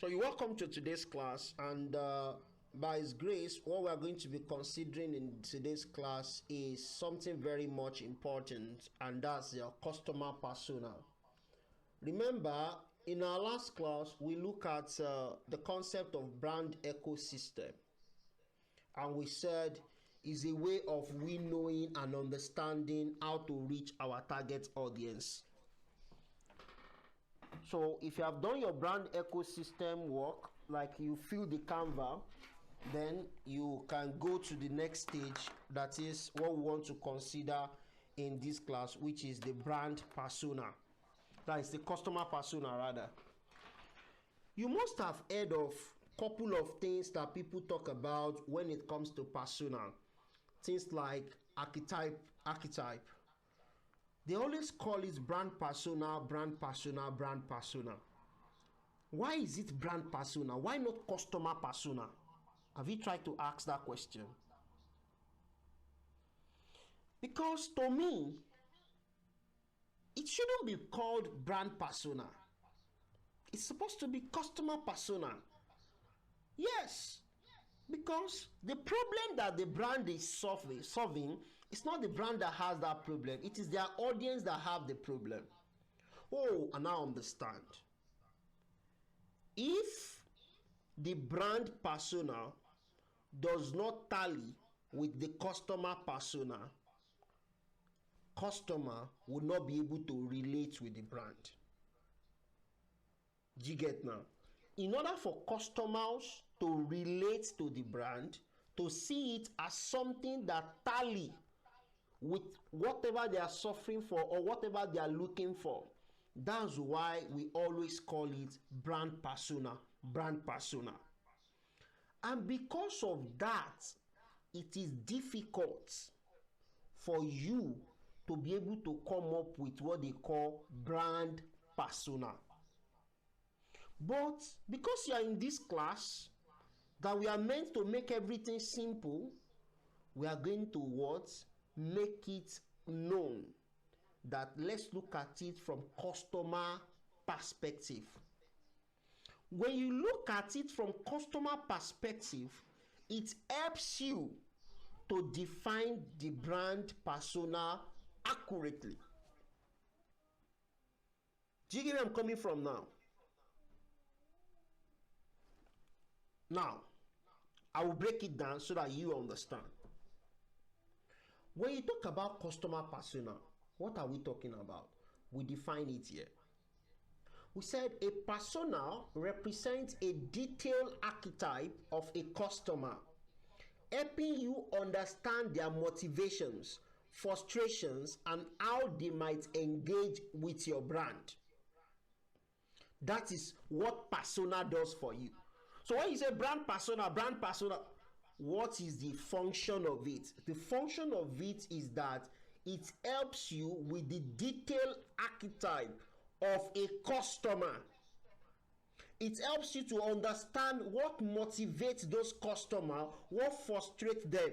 So you're welcome to today's class, and by His grace, what we are going to be considering in today's class is something very much important, and that's your customer persona. Remember, in our last class, we look at the concept of brand ecosystem, and we said is a way of we knowing and understanding how to reach our target audience. So if you have done your brand ecosystem work, like you fill the Canva, then you can go to the next stage, that is what we want to consider in this class, which is the brand persona. That is the customer persona rather. You must have heard of a couple of things that people talk about when it comes to persona. Things like archetype. They always call it brand persona, brand persona, brand persona. Why is it brand persona? Why not customer persona? Have you tried to ask that question? Because to me, it shouldn't be called brand persona. It's supposed to be customer persona. Yes, because the problem that the brand is solving it's not the brand that has that problem. It is their audience that have the problem. Oh, and I understand. If the brand persona does not tally with the customer persona, customer will not be able to relate with the brand. Do you get now? In order for customers to relate to the brand, to see it as something that tally with whatever they are suffering for or whatever they are looking for, that's why we always call it brand persona, brand persona. And because of that, it is difficult for you to be able to come up with what they call brand persona. But because you are in this class that we are meant to make everything simple, we are going to what? Make it known that let's look at it from customer perspective. When you look at it from customer perspective, it helps you to define the brand persona accurately. Do you get where I'm coming from now? Now, I will break it down so that you understand. When you talk about customer persona, what are we talking about? We define it here. We said a persona represents a detailed archetype of a customer, helping you understand their motivations, frustrations, and how they might engage with your brand. That is what persona does for you. So when you say brand persona, what is the function of it? The function of it is that it helps you with the detailed archetype of a customer. It helps you to understand what motivates those customers, what frustrates them,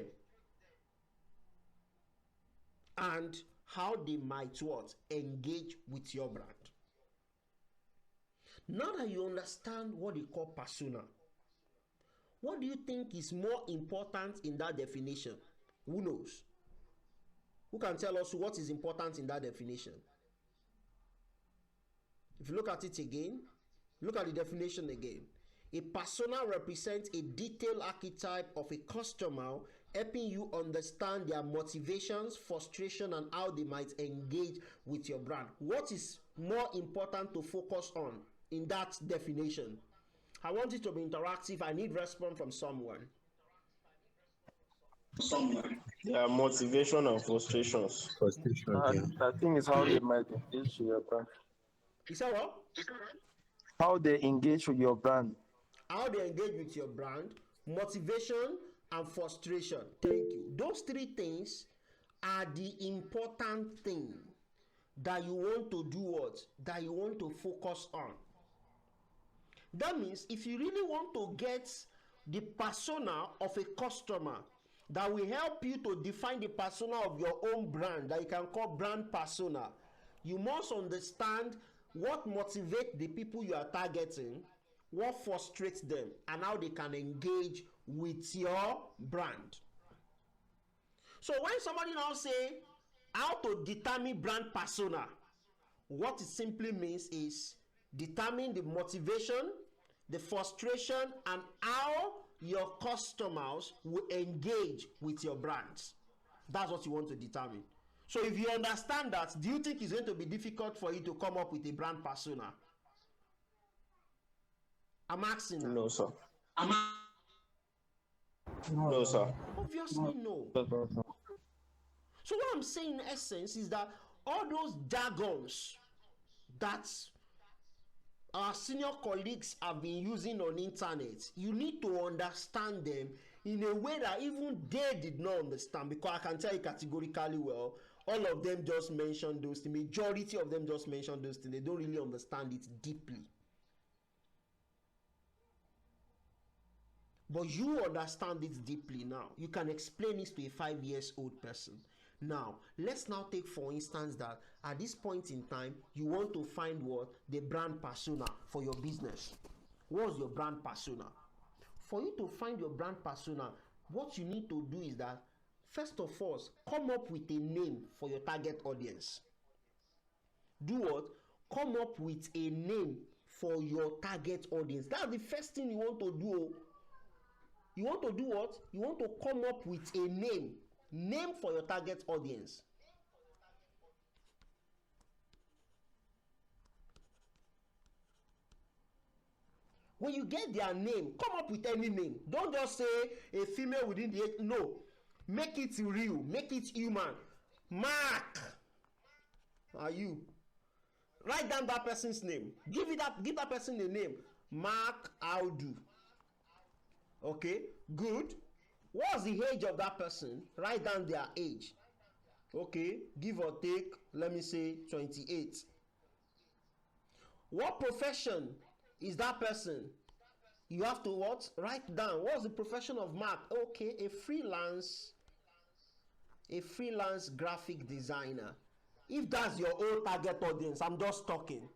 and how they might what? Engage with your brand. Now that you understand what they call persona, what do you think is more important in that definition? Who knows? Who can tell us what is important in that definition? If you look at it again, look at the definition again. A persona represents a detailed archetype of a customer, helping you understand their motivations, frustration, and how they might engage with your brand. What is more important to focus on in that definition? I want it to be interactive. I need response from someone. Their motivation and frustrations. Frustration, yeah. I think it's how they might engage with your brand. You say what? How they engage with your brand. How they engage with your brand, motivation, and frustration. Thank you. Those three things are the important thing that you want to do what? That you want to focus on. That means if you really want to get the persona of a customer that will help you to define the persona of your own brand, that you can call brand persona, you must understand what motivates the people you are targeting, what frustrates them, and how they can engage with your brand. So when somebody now say how to determine brand persona, what it simply means is determine the motivation, the frustration, and how your customers will engage with your brands. That's what you want to determine. So if you understand that, do you think it's going to be difficult for you to come up with a brand persona? I'm asking. No, sir. No, sir. Obviously, no. So what I'm saying in essence is that all those jargons that our senior colleagues have been using on internet, you need to understand them in a way that even they did not understand, because I can tell you categorically, well, all of them just mentioned those things. Majority of them just mentioned those things. They don't really understand it deeply. But you understand it deeply now. You can explain this to a 5-year-old person. Now, let's now take for instance that at this point in time, you want to find what? The brand persona for your business. What's your brand persona? For you to find your brand persona, what you need to do is that, first of all, come up with a name for your target audience. Do what? Come up with a name for your target audience. That's the first thing you want to do. You want to do what? You want to come up with a name for your target audience. When you get their name, come up with any name. Don't just say a female within the age. No, make it real, make it human. Mark, are you? Write down that person's name. Give that person a name. Mark Audu. Okay, good. What's the age of that person? Write down their age. Okay, give or take, let me say 28. What profession is that person? You have to what? Write down. What's the profession of Mark? Okay, a freelance graphic designer. If that's your own target audience, I'm just talking.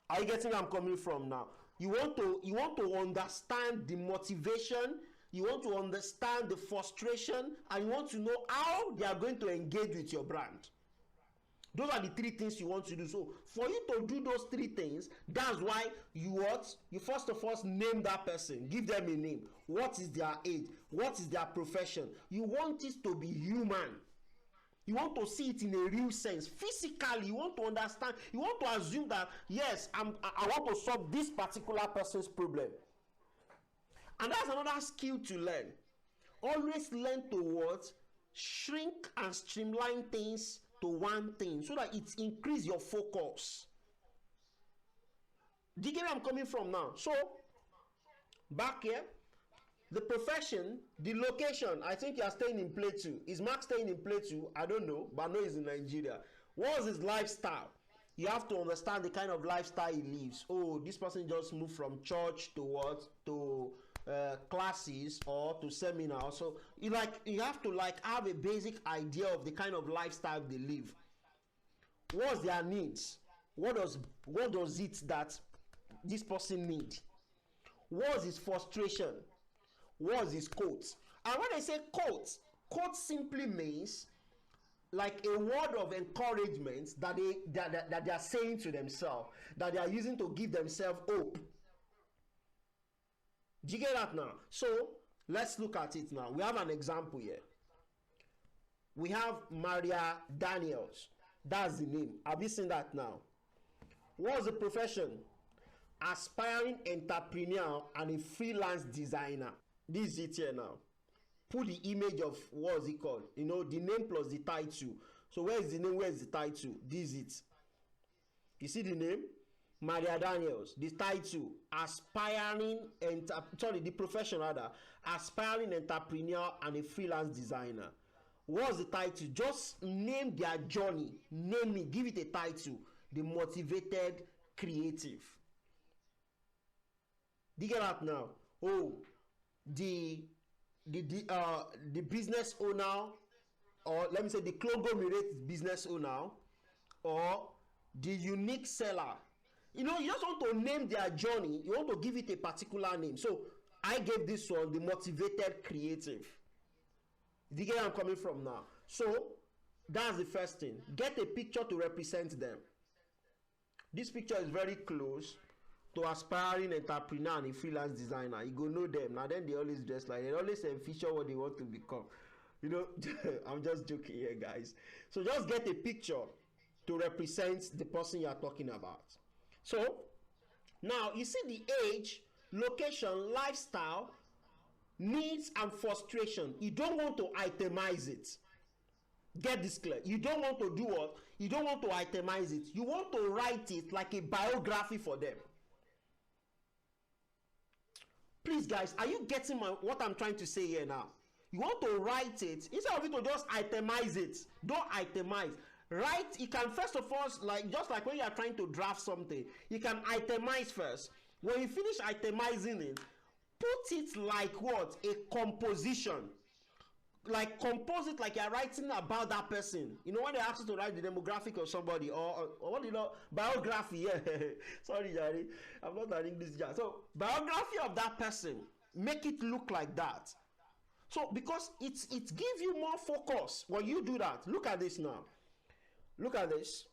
Are you getting where I'm coming from now? You want to understand the motivation, you want to understand the frustration, and you want to know how they are going to engage with your brand. Those are the 3 things you want to do. So for you to do those 3 things, that's why you first of all name that person, give them a name. What is their age? What is their profession? You want it to be human. You want to see it in a real sense. Physically, you want to understand. You want to assume that, yes, I want to solve this particular person's problem. And that's another skill to learn. Always learn to what? Shrink and streamline things to one thing so that it increase your focus. Do you get where I'm coming from now? So, back here, the profession, the location. I think you are staying in Plateau. Is Mark staying in Plateau? I don't know, but I know he's in Nigeria. What's his lifestyle? You have to understand the kind of lifestyle he lives. Oh, this person just moved from church to what? To classes or to seminars. So you have to have a basic idea of the kind of lifestyle they live. What's their needs? What does it that this person need? What's his frustration? What's his quote? And when I say quote simply means like a word of encouragement that they are saying to themselves, that they are using to give themselves hope. Do you get that now? So let's look at it now. We have an example here. We have Maria Daniels. That's the name. Have you seen that now? What's the profession? Aspiring entrepreneur and a freelance designer. This is it here now. Put the image of what's it called? The name plus the title. So where is the name? Where is the title? This is it. You see the name? Maria Daniels. The title, the profession rather, aspiring entrepreneur and a freelance designer. What's the title? Just name their journey. Name it. Give it a title. The motivated creative. Do you get that now? Oh, the business owner, or let me say the conglomerate business owner, or the unique seller, You know, you just want to name their journey. You want to give it a particular name. So I gave this one the motivated creative. Do you get where I'm coming from now? So that's the first thing. Get a picture to represent them. This picture is very close to aspiring entrepreneur and a freelance designer. You go know them. Now then they always dress like they always feature what they want to become. You know, I'm just joking here, guys. So just get a picture to represent the person you are talking about. So now you see the age, location, lifestyle, needs and frustration. You don't want to itemize it. Get this clear. You don't want to do what? You don't want to itemize it. You want to write it like a biography for them. Please, guys, are you getting what I'm trying to say here now? You want to write it instead of you to just itemize it. Don't itemize. Write. You can first of all, like just like when you are trying to draft something, you can itemize first. When you finish itemizing it, put it like what? A composition. Like compose it like you're writing about that person. You know when they ask you to write the demographic of somebody or what do you know, biography. Yeah. Sorry, Jerry, I'm not an English guy. So biography of that person, make it look like that. So because it gives you more focus when you do that. Look at this now. Look at this.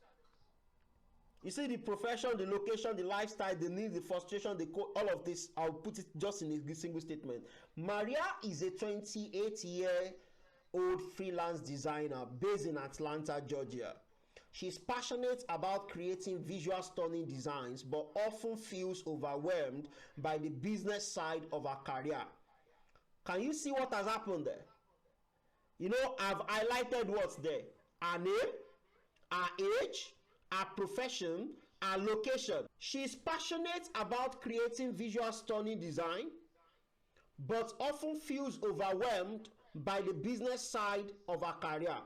You see the profession, the location, the lifestyle, the needs, the frustration, all of this. I'll put it just in a single statement. Maria is a 28-year-old freelance designer based in Atlanta, Georgia. She's passionate about creating visual stunning designs, but often feels overwhelmed by the business side of her career. Can you see what has happened there? You know, I've highlighted what's there. Her name, her age, her profession, her location. She's passionate about creating visual stunning design, but often feels overwhelmed by the business side of her career.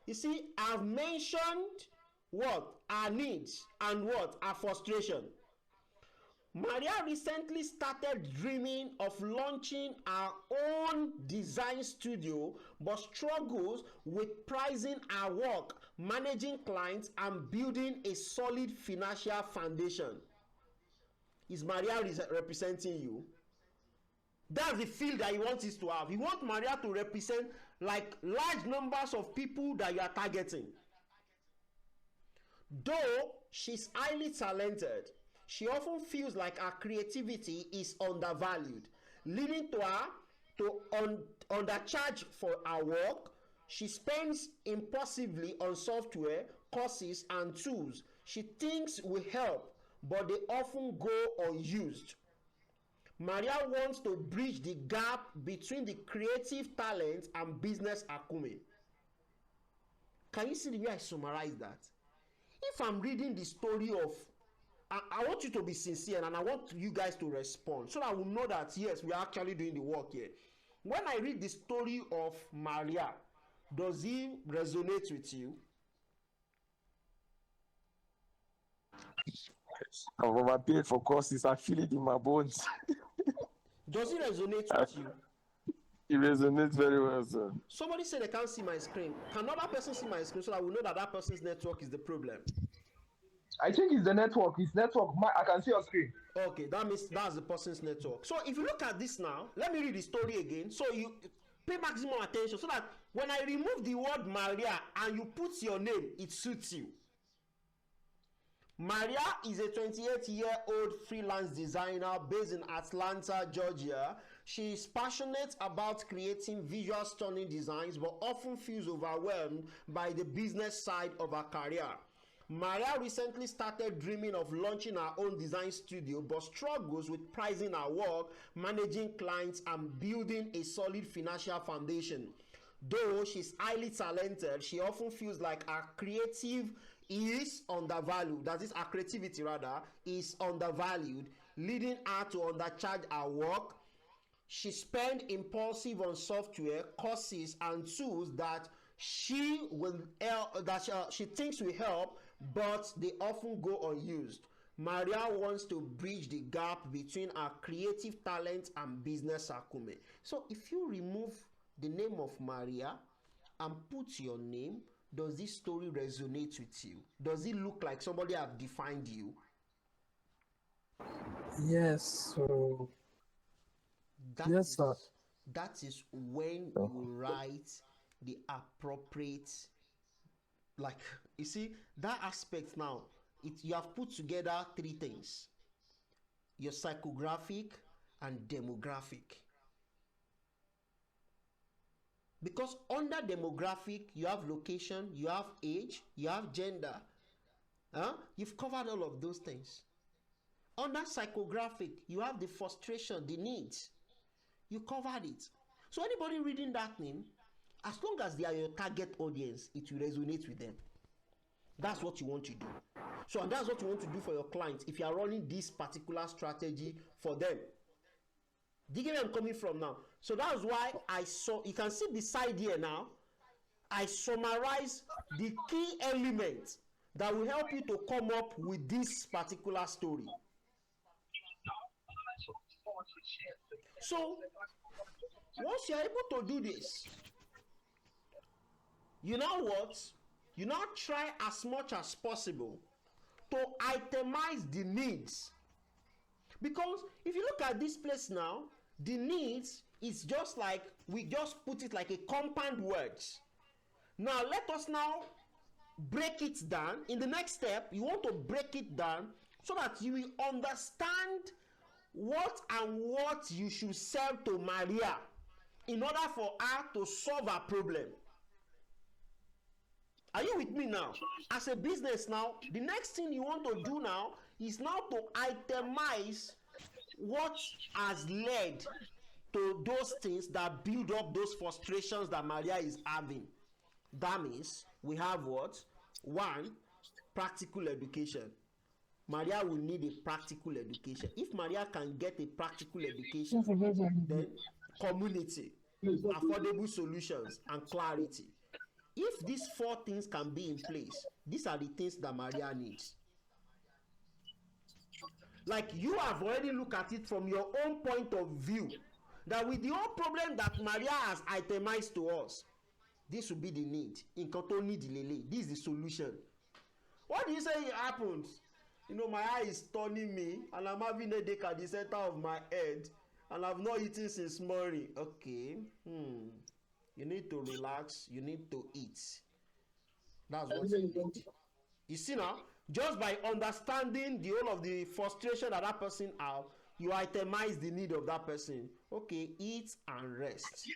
You see, I've mentioned what? Her needs and what? Her frustration. Maria recently started dreaming of launching her own design studio but struggles with pricing her work, managing clients, and building a solid financial foundation. Is Maria representing you? That's the feel that you want us to have. You want Maria to represent like large numbers of people that you are targeting. Though she's highly talented, she often feels like her creativity is undervalued, leading to her to undercharge for her work. She spends impulsively on software, courses, and tools she thinks will help, but they often go unused. Maria wants to bridge the gap between the creative talent and business acumen. Can you see the way I summarize that? If I'm reading the story of, I want you to be sincere and I want you guys to respond so that I will know that yes, we are actually doing the work here. When I read the story of Maria, does it resonate with you? I've overpaid for courses. I feel it in my bones. Does it resonate with you? It resonates very well, sir. Somebody said they can't see my screen. Can another person see my screen so that we know that that person's network is the problem? I think it's the network. It's network. I can see your screen. Okay, that means that's the person's network. So if you look at this now, let me read the story again. So you pay maximum attention so that when I remove the word Maria and you put your name, it suits you. Maria is a 28-year-old freelance designer based in Atlanta, Georgia. She is passionate about creating visual stunning designs but often feels overwhelmed by the business side of her career. Maria recently started dreaming of launching her own design studio but struggles with pricing her work, managing clients, and building a solid financial foundation. Though she's highly talented, she often feels like her creative is undervalued. That is, her creativity rather is undervalued, leading her to undercharge her work. She spends impulsive on software, courses, and tools that she thinks will help, but they often go unused. Maria wants to bridge the gap between her creative talent and business acumen. So if you remove the name of Maria and put your name, does this story resonate with you? Does it look like somebody have defined you? Yes. So That yes, sir. is that is when So, you write the appropriate, like, you see that aspect now. You have put together three things: your psychographic and demographic. Because under demographic you have location, you have age, you have gender. You've covered all of those things. Under psychographic you have the frustration, the needs. You covered it. So anybody reading that thing, as long as they are your target audience, it will resonate with them. That's what you want to do. So, and that's what you want to do for your clients if you are running this particular strategy for them. Do you get where I'm coming from now? So that's why you can see beside here now, I summarize the key elements that will help you to come up with this particular story. So once you're able to do this, you know what? You now try as much as possible to itemize the needs. Because if you look at this place now, the needs is just like, we just put it like a compound words. Now let us now break it down. In the next step, you want to break it down so that you will understand what you should sell to Maria in order for her to solve her problem. Are you with me now? As a business now, the next thing you want to do now is now to itemize what has led to those things that build up those frustrations that Maria is having. That means we have what? One, practical education. Maria will need a practical education. If Maria can get a practical education, then community, affordable solutions, and clarity. If these four things can be in place, these are the things that Maria needs. Like, you have already looked at it from your own point of view, that with the whole problem that Maria has itemized to us, this will be the need. Nǹkan tó need lele, this is the solution. What do you say happens? My eye is turning me and I'm having a headache at the center of my head and I've not eaten since morning. Okay. You need to relax, you need to eat. That's what you need. You see now, just by understanding the whole of the frustration that person have, you itemize the need of that person. Okay, eat and rest.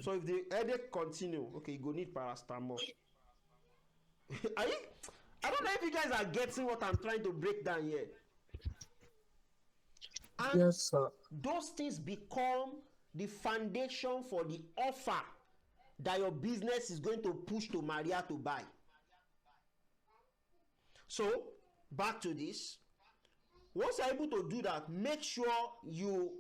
So if the headache continue, okay, you go need paracetamol. Are you? I don't know if you guys are getting what I'm trying to break down here. And yes, sir. those things become the foundation for the offer that your business is going to push to Maria to buy. So back to this. Once you're able to do that, make sure you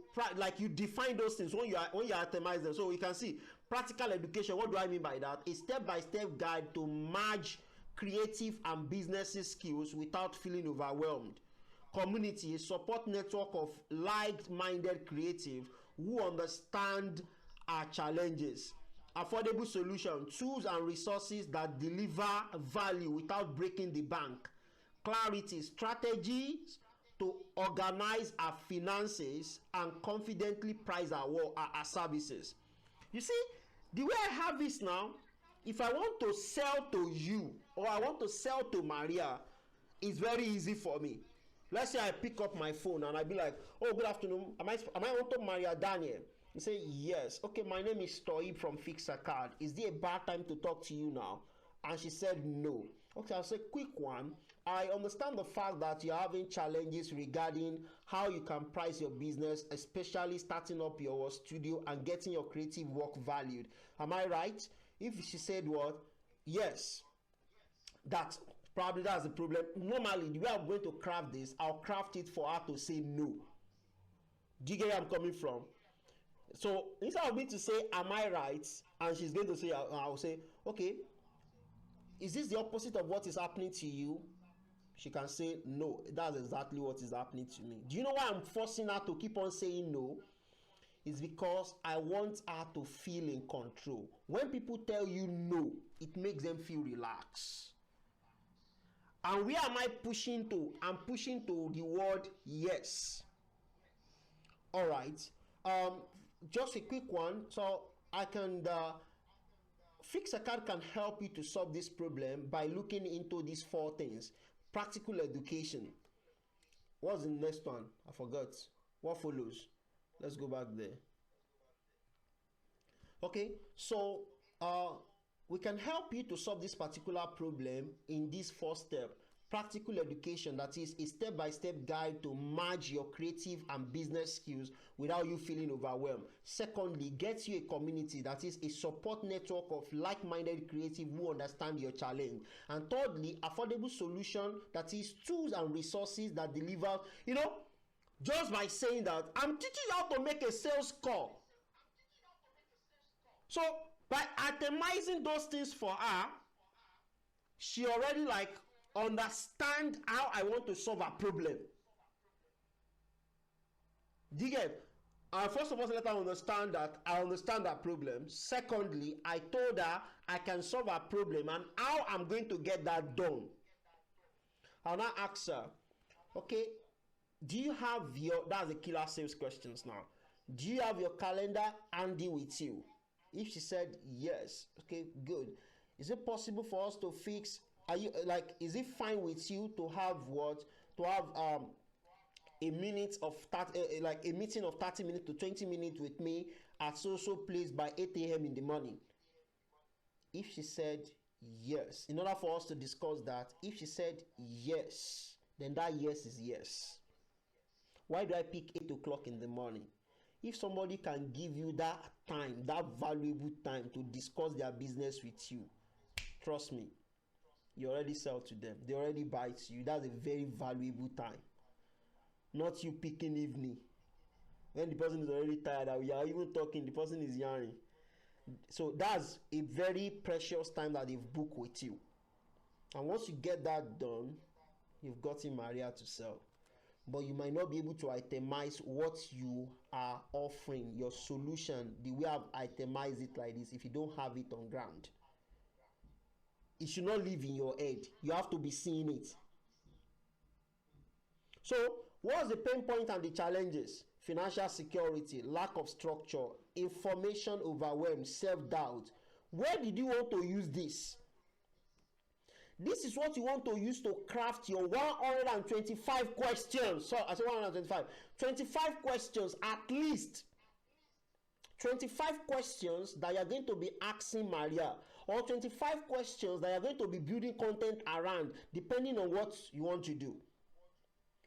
define those things when you itemize them. So you can see practical education. What do I mean by that? A step-by-step guide to merge creative and business skills without feeling overwhelmed. Community, a support network of like-minded creative who understand our challenges. Affordable solution, tools and resources that deliver value without breaking the bank. Clarity, strategies to organize our finances and confidently price our services. You see, the way I have this now, if I want to sell to you or I want to sell to Maria, it's very easy for me. Let's say I pick up my phone and I be like, oh, good afternoon, am I on to Maria Daniel? You say, yes. Okay, my name is Toib from Fixer Card. Is there a bad time to talk to you now? And she said no. Okay, I'll say quick one. I understand the fact that you're having challenges regarding how you can price your business, especially starting up your studio and getting your creative work valued. Am I right? If she said what? Yes. That's the problem. Normally, the way I'm going to craft this, I'll craft it for her to say no. Do you get where I'm coming from? So instead of me to say, am I right? And she's going to say, I'll say, okay, is this the opposite of what is happening to you? She can say, no, that's exactly what is happening to me. Do you know why I'm forcing her to keep on saying no? It's because I want her to feel in control. When people tell you no, it makes them feel relaxed. And where am I pushing to? I'm pushing to the word yes. All right. Just a quick one. So I can Fix a Card can help you to solve this problem by looking into these four things. Practical education. What's the next one? I forgot. What follows? Let's go back there. Okay, so we can help you to solve this particular problem in this first step. Practical education, that is a step-by-step guide to merge your creative and business skills without you feeling overwhelmed. Secondly, get you a community, that is a support network of like-minded creative who understand your challenge. And thirdly, affordable solution, that is tools and resources that deliver, just by saying that I'm teaching you how to make a sales call. So by itemizing those things for her, she already understand how I want to solve a problem. Do you get? First of all, let her understand that I understand that problem. Secondly, I told her I can solve a problem and how I'm going to get that done. I'll now ask her, okay, do you have that's the killer sales questions now. Do you have your calendar handy with you? If she said yes, okay, good. Is it possible for us to fix? Is it fine with you to have a minute of a meeting of 30 minutes to 20 minutes with me at so place by 8 a.m. in the morning? If she said yes, in order for us to discuss that, if she said yes, then that yes is yes. Why do I pick 8 o'clock in the morning? If somebody can give you that time, that valuable time to discuss their business with you, trust me, you already sell to them. They already buy to you. That's a very valuable time. Not you picking evening. When the person is already tired, we are even talking, the person is yarning. So that's a very precious time that they've booked with you. And once you get that done, you've gotten Maria to sell. But you might not be able to itemize what you are offering, your solution, the way I've itemized it like this, if you don't have it on ground. It should not live in your head. You have to be seeing it. So, what's the pain point and the challenges? Financial security, lack of structure, information overwhelm, self-doubt. Where did you want to use this? This is what you want to use to craft your 125 questions. So, I said 125. 25 questions at least. 25 questions that you are going to be asking Maria, or 25 questions that you are going to be building content around, depending on what you want to do.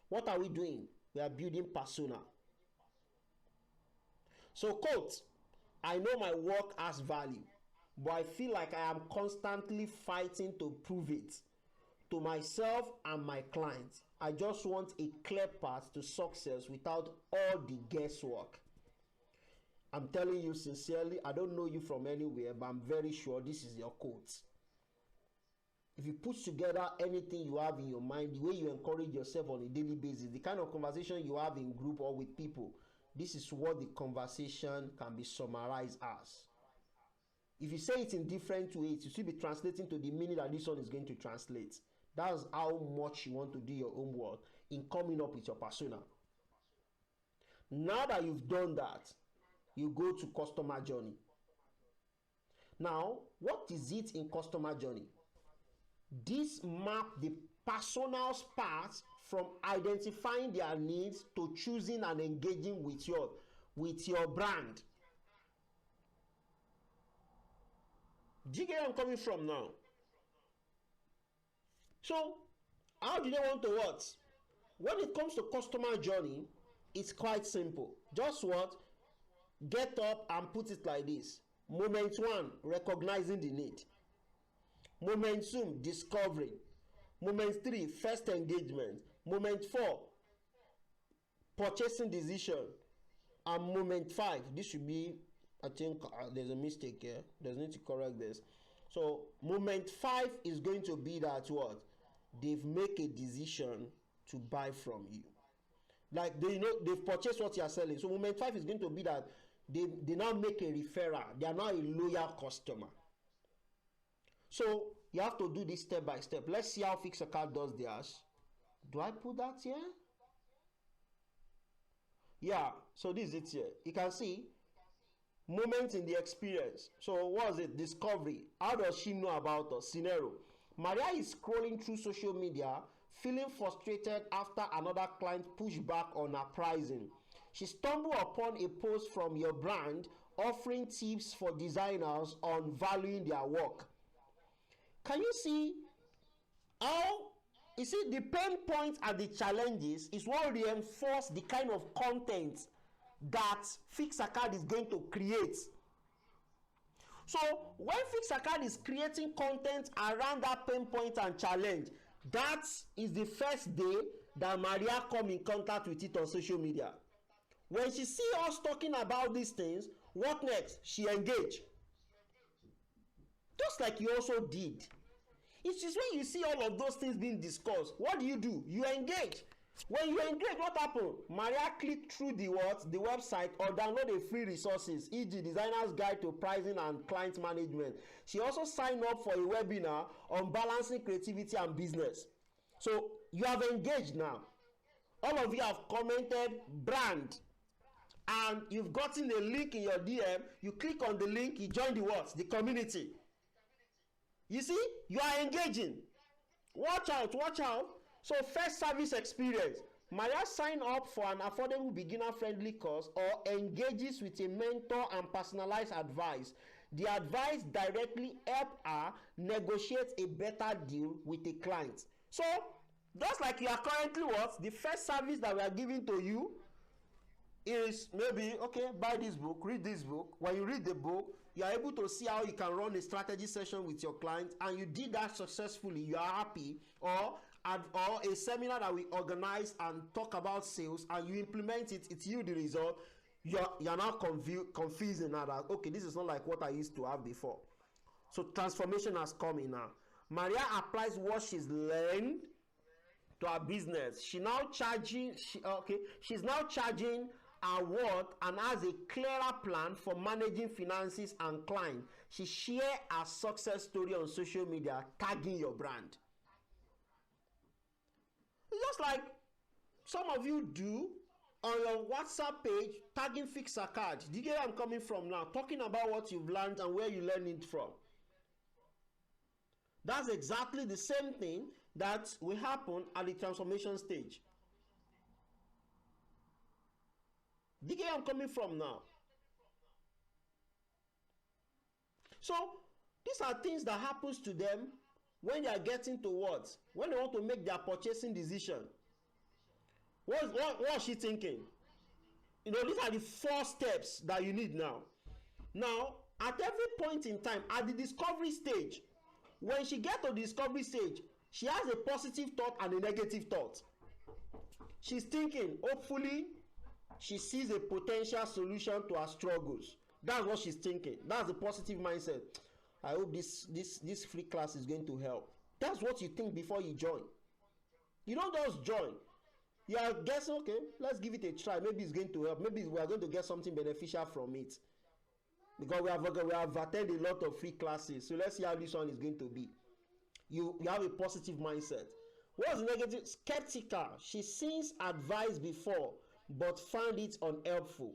What are we doing? We are building persona. So, quote, I know my work has value, but I feel like I am constantly fighting to prove it to myself and my clients. I just want a clear path to success without all the guesswork. I'm telling you sincerely, I don't know you from anywhere, but I'm very sure this is your quote. If you put together anything you have in your mind, the way you encourage yourself on a daily basis, the kind of conversation you have in group or with people, this is what the conversation can be summarized as. If you say it in different ways, you should be translating to the meaning that this one is going to translate. That's how much you want to do your homework in coming up with your persona. Now that you've done that, you go to customer journey. Now, what is it in customer journey? This map the personal's path from identifying their needs to choosing and engaging with your brand. Do you get where I'm coming from now? So, how do they want to what? When it comes to customer journey, it's quite simple. Just what? Get up and put it like this. Moment 1, recognizing the need. Moment 2, discovering. Moment 3, first engagement. Moment 4, purchasing decision. And moment 5, this should be, I think there's a mistake here. There's need to correct this. So moment 5 is going to be that what? They've made a decision to buy from you. Like they've purchased what you are selling. So moment 5 is going to be that they now make a referral. They are now a loyal customer. So you have to do this step by step. Let's see how Fix a Card does theirs. Do I put that here? Yeah, so this is it here. You can see moment in the experience. So what is it? Discovery. How does she know about us? Scenario. Maria is scrolling through social media, feeling frustrated after another client pushed back on her pricing. She stumbled upon a post from your brand offering tips for designers on valuing their work. Can you see how, you see, the pain points and the challenges is what reinforce the kind of content that Fix a Card is going to create. So when Fix a Card is creating content around that pain point and challenge, that is the first day that Maria come in contact with it on social media. When she see us talking about these things, what next? She engage. Just like you also did. It is when you see all of those things being discussed, what do? You engage. When you engage, what happen? Maria click through the what? The website or download the free resources, e.g. Designer's Guide to Pricing and Client Management. She also signed up for a webinar on balancing creativity and business. So you have engaged now. All of you have commented brand. And you've gotten a link in your DM. You click on the link, you join the what? The community. You see, you are engaging. Watch out, watch out. So first service experience. Maria sign up for an affordable beginner-friendly course or engages with a mentor and personalized advice. The advice directly help her negotiate a better deal with a client. So just like you are currently what? The first service that we are giving to you is maybe, okay, buy this book, read this book. When you read the book, you are able to see how you can run a strategy session with your client, and you did that successfully, you are happy. Or a seminar that we organize and talk about sales, and you implement it, it yield the result. You're now confusing now that, okay, this is not like what I used to have before. So transformation has come in now. Maria applies what she's learned to her business. She's now charging her work and has a clearer plan for managing finances and clients. She share her success story on social media, tagging your brand. Just like some of you do on your WhatsApp page, tagging Fix a Card. Do you get where I'm coming from now? Talking about what you've learned and where you learned it from. That's exactly the same thing that will happen at the transformation stage. Do you get where I'm coming from now? So these are things that happens to them when they are getting to what? When they want to make their purchasing decision. What is she thinking? You know, these are the 4 steps that you need now. Now, at every point in time, at the discovery stage, when she gets to the discovery stage, she has a positive thought and a negative thought. She's thinking, hopefully, she sees a potential solution to her struggles. That's what she's thinking. That's the positive mindset. I hope this free class is going to help. That's what you think before you join. You don't just join. You are guessing, okay, let's give it a try. Maybe it's going to help. Maybe we are going to get something beneficial from it. Because we have attended a lot of free classes. So let's see how this one is going to be. You have a positive mindset. What's negative? Skeptical. She's seen advice before, but found it unhelpful.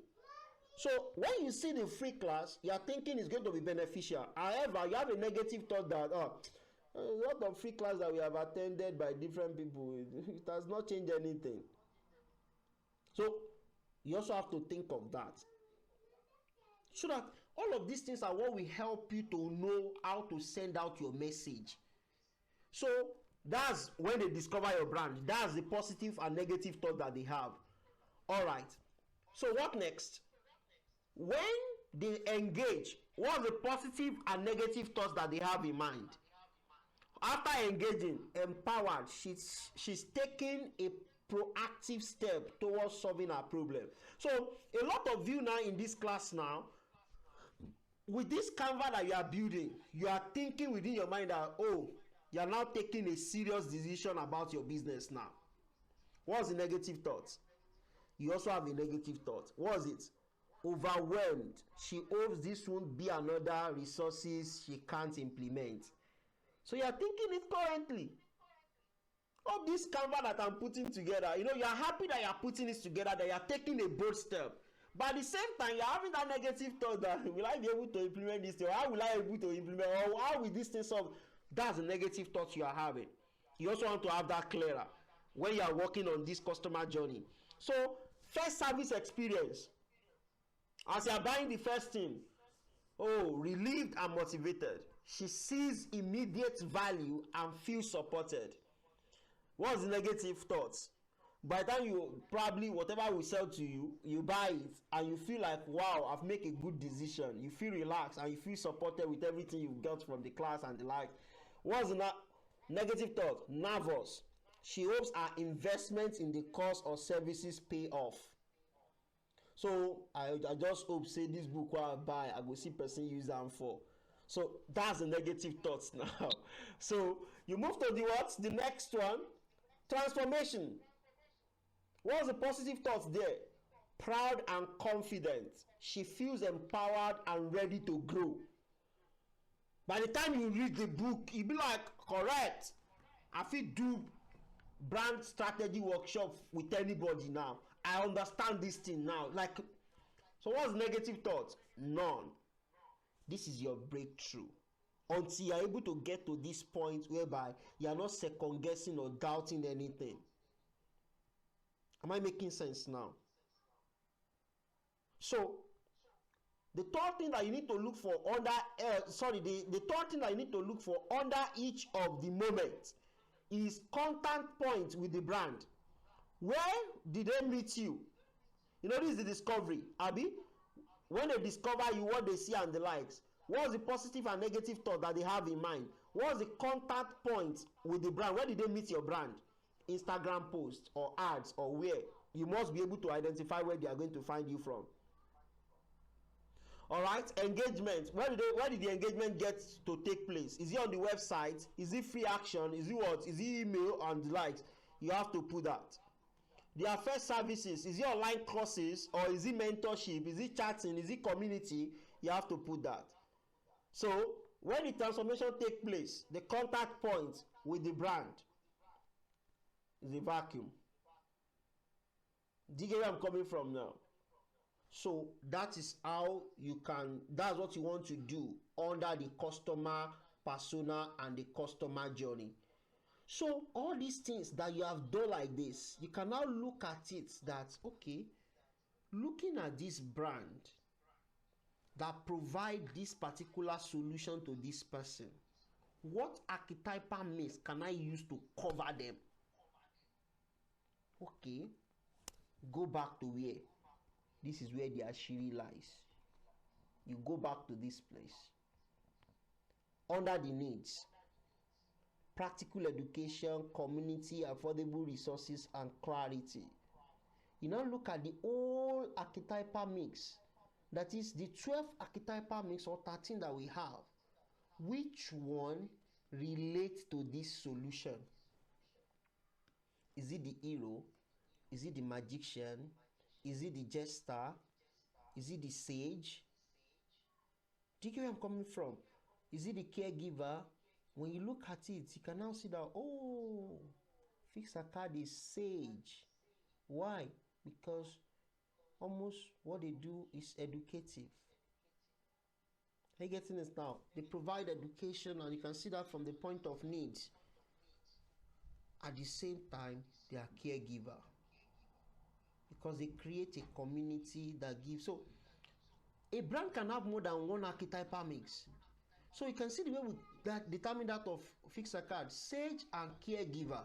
So when you see the free class, you are thinking it's going to be beneficial. However, you have a negative thought that a lot of free class that we have attended by different people, it has not changed anything. So you also have to think of that. So that all of these things are what will help you to know how to send out your message. So that's when they discover your brand. That's the positive and negative thought that they have. All right. So what next? When they engage, what's the positive and negative thoughts that they have in mind? After engaging, empowered, she's taking a proactive step towards solving her problem. So a lot of you now in this class now, with this canvas that you are building, you are thinking within your mind that, oh, you are now taking a serious decision about your business now. What's the negative thoughts? You also have a negative thought. What's it? Overwhelmed. She hopes this won't be another resources she can't implement. So you are thinking it currently. All this canvas that I'm putting together, you are happy that you are putting this together, that you are taking a bold step. But at the same time, you are having that negative thought that will I be able to implement this thing? Or how will I be able to implement? Or how will this thing solve? That's the negative thought you are having. You also want to have that clearer when you are working on this customer journey. So, first service experience. As you are buying the first thing, relieved and motivated. She sees immediate value and feels supported. What's the negative thoughts? By the time you probably whatever we sell to you, you buy it and you feel like, wow, I've made a good decision. You feel relaxed and you feel supported with everything you got from the class and the like. What's the negative thought? Nervous. She hopes her investment in the course or services pay off. So I just hope say this book wey I buy, I go see person use am for. So that's the negative thoughts now. So you move to the next one, transformation. What's the positive thoughts there? Proud and confident. She feels empowered and ready to grow. By the time you read the book, you be like, correct, I fit do brand strategy workshop with anybody now. I understand this thing now. Like, so what's negative thoughts? None. This is your breakthrough. Until you're able to get to this point whereby you're not second guessing or doubting anything. Am I making sense now? So, the third thing that you need to look for under, the third thing that you need to look for under each of the moments is contact point with the brand. Where did they meet you? This is the discovery. Abi, when they discover you, what they see and the likes. What's the positive and negative thought that they have in mind? What's the contact point with the brand? Where did they meet your brand? Instagram posts or ads or where? You must be able to identify where they are going to find you from. All right, engagement. Where did the engagement get to take place? Is it on the website? Is it free action? Is it what? Is it email and the likes? You have to put that. Their first services, is it online courses or is it mentorship? Is it chatting? Is it community? You have to put that. So when the transformation takes place, the contact point with the brand is a vacuum. Do you get where I'm coming from now? So that is how you can, that's what you want to do under the customer persona and the customer journey. So all these things that you have done like this, you can now look at it that, okay, looking at this brand that provide this particular solution to this person, what archetypal mix can I use to cover them? Okay, go back to where? This is where the ashiri lies. You go back to this place. Under the needs, practical education, community, affordable resources, and clarity. You now look at the whole archetypal mix. That is the 12 archetypal mix or 13 that we have. Which one relates to this solution? Is it the hero? Is it the magician? Is it the jester? Is it the sage? Do you get where I'm coming from? Is it the caregiver? When you look at it, you can now see that, Fixacard is sage. Why? Because almost what they do is educative. Are you getting this now? They provide education and you can see that from the point of needs. At the same time, they are caregiver. Because they create a community that gives. So, a brand can have more than one archetypal mix. So you can see the way we determine that of Fixacard, sage and caregiver.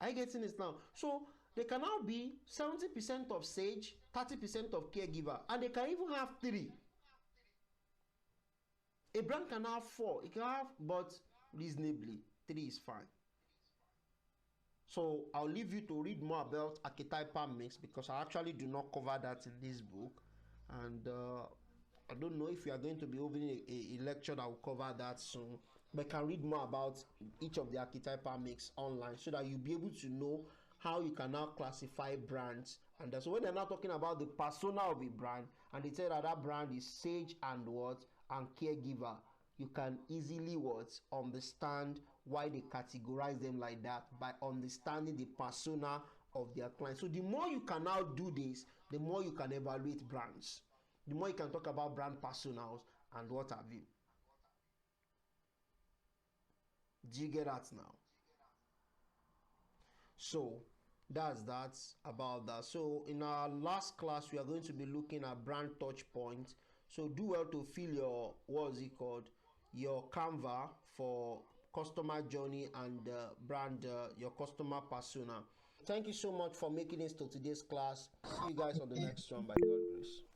Are you getting this now? So they can now be 70% of sage, 30% of caregiver, and they can even have 3. A brand can have 4. It can have, but reasonably, 3 is fine. So I'll leave you to read more about archetypal mix because I actually do not cover that in this book, and I don't know if we are going to be holding a lecture that will cover that soon, but can read more about each of the archetypal mix online so that you'll be able to know how you can now classify brands. And so when they're now talking about the persona of a brand and they tell that brand is sage and what and caregiver, you can easily understand why they categorize them like that by understanding the persona of their client. So the more you can now do this, the more you can evaluate brands, the more you can talk about brand personas and what have you. Do you get that now? So that's about that. So in our last class, we are going to be looking at brand touch points. So do well to fill your, what is it called, your Canva for customer journey and brand, your customer persona. Thank you so much for making it to today's class. See you guys on the next one, by God grace.